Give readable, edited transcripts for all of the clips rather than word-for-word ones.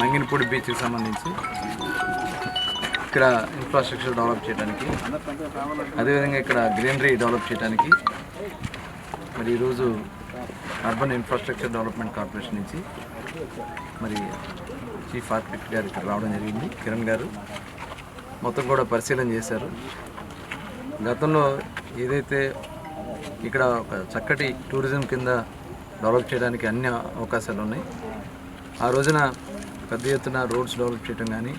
మంగినపూడి బీచ్కి సంబంధించి ఇక్కడ ఇన్ఫ్రాస్ట్రక్చర్ డెవలప్ చేయడానికి, అదేవిధంగా ఇక్కడ గ్రీనరీ డెవలప్ చేయడానికి మరి ఈరోజు అర్బన్ ఇన్ఫ్రాస్ట్రక్చర్ డెవలప్మెంట్ కార్పొరేషన్ నుంచి మరి చీఫ్ ఆర్కిటెక్ట్ గారు ఇక్కడ రావడం జరిగింది. కిరణ్ గారు మొత్తం కూడా పరిశీలన చేశారు. గతంలో ఏదైతే ఇక్కడ ఒక చక్కటి టూరిజం కింద డెవలప్ చేయడానికి అన్ని అవకాశాలు ఉన్నాయి. ఆ రోజున పెద్ద ఎత్తున రోడ్స్ డెవలప్ చేయడం కానీ,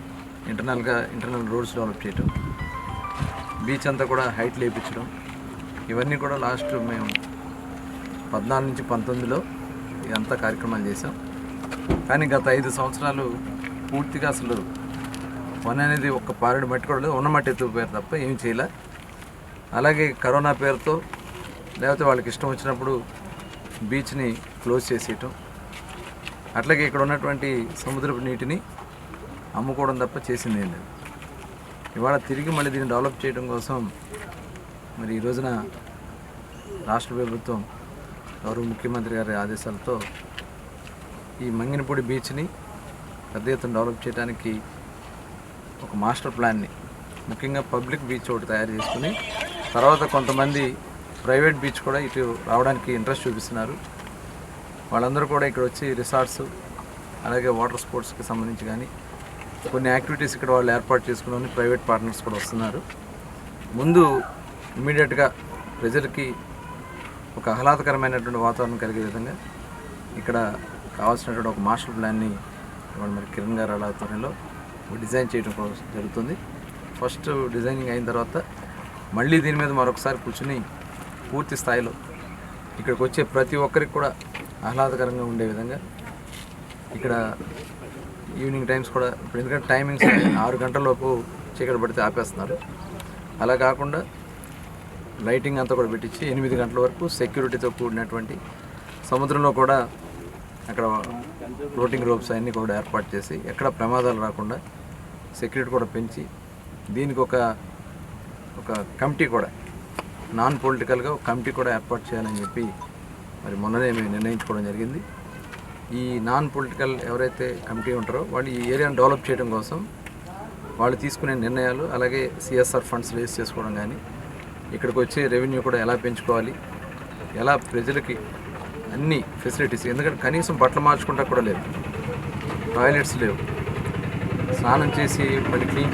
ఇంటర్నల్ రోడ్స్ డెవలప్ చేయడం, బీచ్ అంతా కూడా హైట్ లేపించడం, ఇవన్నీ కూడా లాస్ట్ మేము 14 నుంచి 19లో ఇదంతా కార్యక్రమాలు చేసాం. కానీ గత 5 సంవత్సరాలు పూర్తిగా అసలు పని అనేది ఒక్క పారెడు మట్టి కూడా లేదు, ఉన్న మట్టి ఎత్తు పేరు తప్ప ఏం చేయలే. అలాగే కరోనా పేరుతో లేకపోతే వాళ్ళకి ఇష్టం వచ్చినప్పుడు బీచ్ని క్లోజ్ చేసేయటం, అట్లాగే ఇక్కడ ఉన్నటువంటి సముద్రపు నీటిని అమ్ముకోవడం తప్ప చేసింది ఏం లేదు. ఇవాళ తిరిగి మళ్ళీ దీన్ని డెవలప్ చేయడం కోసం మరి ఈ రోజున రాష్ట్ర ప్రభుత్వం గౌరవ ముఖ్యమంత్రి గారి ఆదేశాలతో ఈ మంగినపూడి బీచ్ని పెద్ద ఎత్తున డెవలప్ చేయడానికి ఒక మాస్టర్ ప్లాన్ని, ముఖ్యంగా పబ్లిక్ బీచ్ ఒకటి తయారు చేసుకుని తర్వాత కొంతమంది ప్రైవేట్ బీచ్ కూడా ఇటు రావడానికి ఇంట్రెస్ట్ చూపిస్తున్నారు. వాళ్ళందరూ కూడా ఇక్కడ వచ్చి రిసార్ట్స్ అలాగే వాటర్ స్పోర్ట్స్కి సంబంధించి కానీ కొన్ని యాక్టివిటీస్ ఇక్కడ వాళ్ళు ఏర్పాటు చేసుకుని ప్రైవేట్ పార్ట్నర్స్ కూడా వస్తున్నారు. ముందు ఇమ్మీడియట్గా ప్రజలకి ఒక ఆహ్లాదకరమైనటువంటి వాతావరణం కలిగే విధంగా ఇక్కడ కావాల్సినటువంటి ఒక మాస్టర్ ప్లాన్ని ఇవాళ మరి కిరణ్ గారు ఆధ్వర్యంలో డిజైన్ చేయడం జరుగుతుంది. ఫస్ట్ డిజైనింగ్ అయిన తర్వాత మళ్ళీ దీని మీద మరొకసారి కూర్చుని పూర్తి స్థాయిలో ఇక్కడికి వచ్చే ప్రతి ఒక్కరికి కూడా ఆహ్లాదకరంగా ఉండే విధంగా ఇక్కడ ఈవినింగ్ టైమ్స్ కూడా ఇప్పుడు ఎందుకంటే టైమింగ్స్ 6 గంటల లోపు చీకటి పడితే ఆపేస్తున్నారు. అలా కాకుండా లైటింగ్ అంతా కూడా పెట్టించి 8 గంటల వరకు సెక్యూరిటీతో కూడినటువంటి సముద్రంలో కూడా అక్కడ ఫ్లోటింగ్ రోప్స్ అన్నీ కూడా ఏర్పాటు చేసి ఎక్కడ ప్రమాదాలు రాకుండా సెక్యూరిటీ కూడా పెంచి దీనికి ఒక కమిటీ కూడా నాన్ పొలిటికల్గా ఒక కమిటీ కూడా ఏర్పాటు చేయాలని చెప్పి మరి మొన్ననే మేము నిర్ణయించుకోవడం జరిగింది. ఈ నాన్ పొలిటికల్ ఎవరైతే కమిటీ ఉంటారో వాళ్ళు ఈ ఏరియాను డెవలప్ చేయడం కోసం వాళ్ళు తీసుకునే నిర్ణయాలు, అలాగే సిఎస్ఆర్ ఫండ్స్ రేస్ చేసుకోవడం కానీ, ఇక్కడికి వచ్చే రెవెన్యూ కూడా ఎలా పెంచుకోవాలి, ఎలా ప్రజలకి అన్ని ఫెసిలిటీస్, ఎందుకంటే కనీసం బట్టలు మార్చుకుంటా కూడా లేదు, టాయిలెట్స్ లేవు, స్నానం చేసి మళ్ళీ క్లీన్